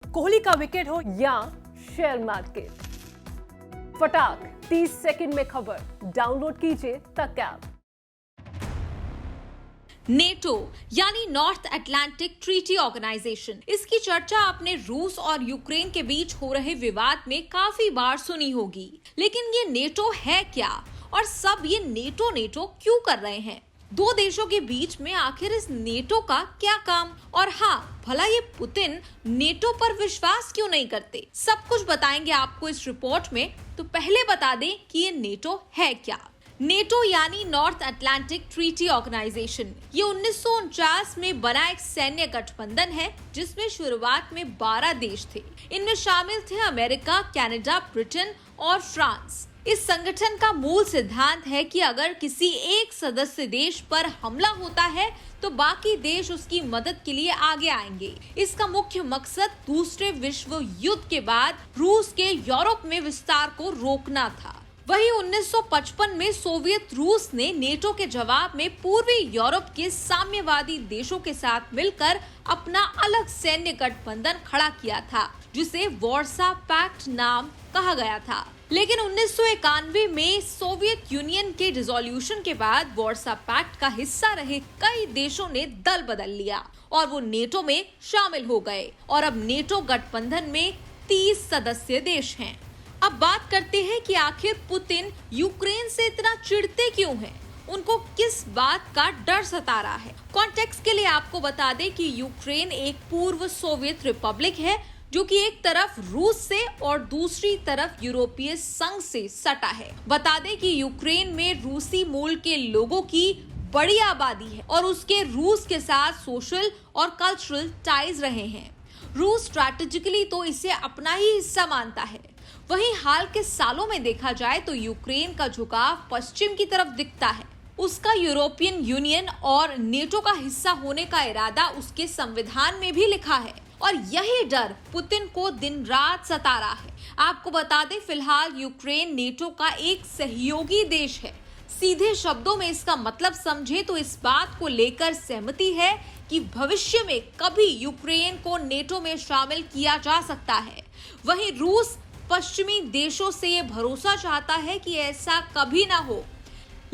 कोहली का विकेट हो या शेयर मार्केट, फटाक 30 सेकंड में खबर। डाउनलोड कीजिए तक ऐप। नेटो यानी नॉर्थ अटलांटिक ट्रीटी ऑर्गेनाइजेशन, इसकी चर्चा आपने रूस और यूक्रेन के बीच हो रहे विवाद में काफी बार सुनी होगी। लेकिन ये नेटो है क्या और सब ये नेटो नेटो क्यों कर रहे हैं? दो देशों के बीच में आखिर इस नेटो का क्या काम? और हाँ, भला ये पुतिन नेटो पर विश्वास क्यों नहीं करते? सब कुछ बताएंगे आपको इस रिपोर्ट में। तो पहले बता दें कि ये नेटो है क्या। नेटो यानी नॉर्थ अटलांटिक ट्रीटी ऑर्गेनाइजेशन, ये 1949 में बना एक सैन्य गठबंधन है जिसमें शुरुआत में 12 देश थे। इनमें शामिल थे अमेरिका, कनाडा, ब्रिटेन और फ्रांस। इस संगठन का मूल सिद्धांत है कि अगर किसी एक सदस्य देश पर हमला होता है तो बाकी देश उसकी मदद के लिए आगे आएंगे। इसका मुख्य मकसद दूसरे विश्व युद्ध के बाद रूस के यूरोप में विस्तार को रोकना था। वही 1955 में सोवियत रूस ने नेटो के जवाब में पूर्वी यूरोप के साम्यवादी देशों के साथ मिलकर अपना अलग सैन्य गठबंधन खड़ा किया था, जिसे वार्सा पैक्ट नाम कहा गया था। लेकिन 1991 में सोवियत यूनियन के डिसोल्यूशन के बाद वार्सा पैक्ट का हिस्सा रहे कई देशों ने दल बदल लिया और वो नेटो में शामिल हो गए और अब नेटो गठबंधन में 30 सदस्य देश हैं। अब बात करते हैं कि आखिर पुतिन यूक्रेन से इतना चिढ़ते क्यों हैं? उनको किस बात का डर सता रहा है? कॉन्टेक्स्ट के लिए आपको बता दें कि यूक्रेन एक पूर्व सोवियत रिपब्लिक है जो कि एक तरफ रूस से और दूसरी तरफ यूरोपीय संघ से सटा है। बता दें कि यूक्रेन में रूसी मूल के लोगों की बड़ी आबादी है और उसके रूस के साथ सोशल और कल्चरल टाइज रहे हैं। रूस स्ट्रैटेजिकली तो इसे अपना ही हिस्सा मानता है। वहीं हाल के सालों में देखा जाए तो यूक्रेन का झुकाव पश्चिम की तरफ दिखता है। उसका यूरोपियन यूनियन और नेटो का हिस्सा होने का इरादा उसके संविधान में भी लिखा है और यही डर पुतिन को दिन रात सता रहा है। आपको बता दें, फिलहाल यूक्रेन नेटो का एक सहयोगी देश है। सीधे शब्दों में इसका मतलब समझे तो इस बात को लेकर सहमति है कि भविष्य में कभी यूक्रेन को नेटो में शामिल किया जा सकता है। वहीं रूस पश्चिमी देशों से ये भरोसा चाहता है कि ऐसा कभी ना हो।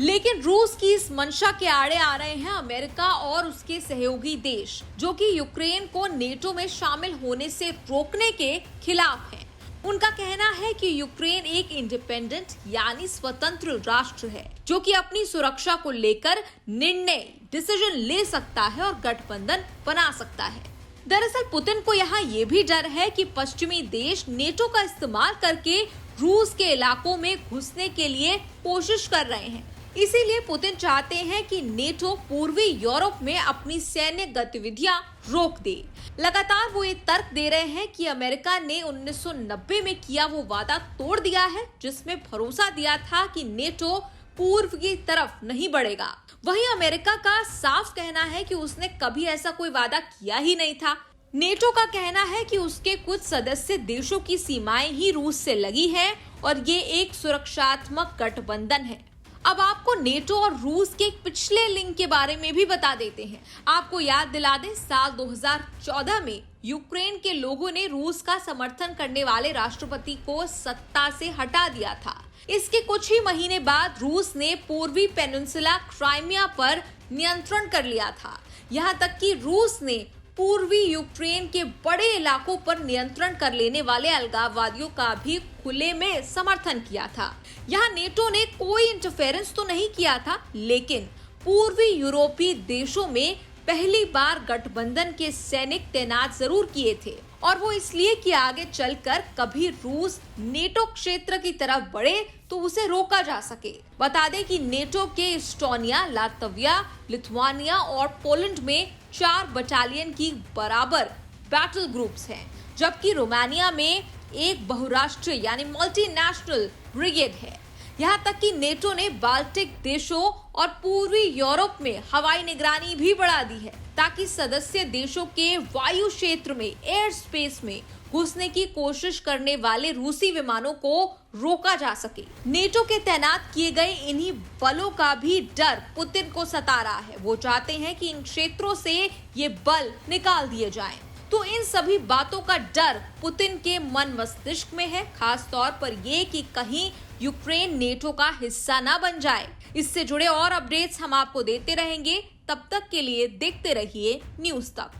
लेकिन रूस की इस मंशा के आड़े आ रहे हैं अमेरिका और उसके सहयोगी देश, जो कि यूक्रेन को नेटो में शामिल होने से रोकने के खिलाफ हैं। उनका कहना है कि यूक्रेन एक इंडिपेंडेंट यानी स्वतंत्र राष्ट्र है जो कि अपनी सुरक्षा को लेकर डिसीजन ले सकता है और गठबंधन बना सकता है। दरअसल पुतिन को यहाँ ये भी डर है कि पश्चिमी देश नेटो का इस्तेमाल करके रूस के इलाकों में घुसने के लिए कोशिश कर रहे हैं। इसीलिए पुतिन चाहते हैं कि नेटो पूर्वी यूरोप में अपनी सैन्य गतिविधियां रोक दे। लगातार वो ये तर्क दे रहे हैं कि अमेरिका ने 1990 में किया वो वादा तोड़ दिया है जिसमें भरोसा दिया था कि नेटो पूर्व की तरफ नहीं बढ़ेगा। वहीं अमेरिका का साफ कहना है कि उसने कभी ऐसा कोई वादा किया ही नहीं था। नेटो का कहना है कि उसके कुछ सदस्य देशों की सीमाएं ही रूस से लगी हैं और ये एक सुरक्षात्मक गठबंधन है। अब आपको नेटो और रूस के एक पिछले लिंक के बारे में भी बता देते हैं। आपको याद दिला दें, साल 2014 में यूक्रेन के लोगों ने रूस का समर्थन करने वाले राष्ट्रपति को सत्ता से हटा दिया था। इसके कुछ ही महीने बाद रूस ने पूर्वी पेनिनसुला क्राइमिया पर नियंत्रण कर लिया था। यहाँ तक कि रूस ने पूर्वी यूक्रेन के बड़े इलाकों पर नियंत्रण कर लेने वाले अलगाववादियों का भी खुले में समर्थन किया था। यहाँ नेटो ने कोई इंटरफेरेंस तो नहीं किया था, लेकिन पूर्वी यूरोपीय देशों में पहली बार गठबंधन के सैनिक तैनात जरूर किए थे और वो इसलिए कि आगे चलकर कभी रूस नेटो क्षेत्र की तरफ बढ़े तो उसे रोका जा सके। बता दें कि नेटो के इस्टोनिया, लातविया, लिथुआनिया और पोलैंड में 4 बटालियन की बराबर बैटल ग्रुप्स हैं, जबकि रोमानिया में एक बहुराष्ट्रीय यानी मल्टीनेशनल ब्रिगेड है। यहाँ तक कि नेटो ने बाल्टिक देशों और पूर्वी यूरोप में हवाई निगरानी भी बढ़ा दी है ताकि सदस्य देशों के वायु क्षेत्र में, एयर स्पेस में घुसने की कोशिश करने वाले रूसी विमानों को रोका जा सके। नेटो के तैनात किए गए इन्हीं बलों का भी डर पुतिन को सता रहा है। वो चाहते हैं कि इन क्षेत्रों से ये बल निकाल दिए जाएं। तो इन सभी बातों का डर पुतिन के मन मस्तिष्क में है, खास तौर पर ये कि कहीं यूक्रेन नेटो का हिस्सा ना बन जाए। इससे जुड़े और अपडेट्स हम आपको देते रहेंगे। तब तक के लिए देखते रहिए न्यूज तक।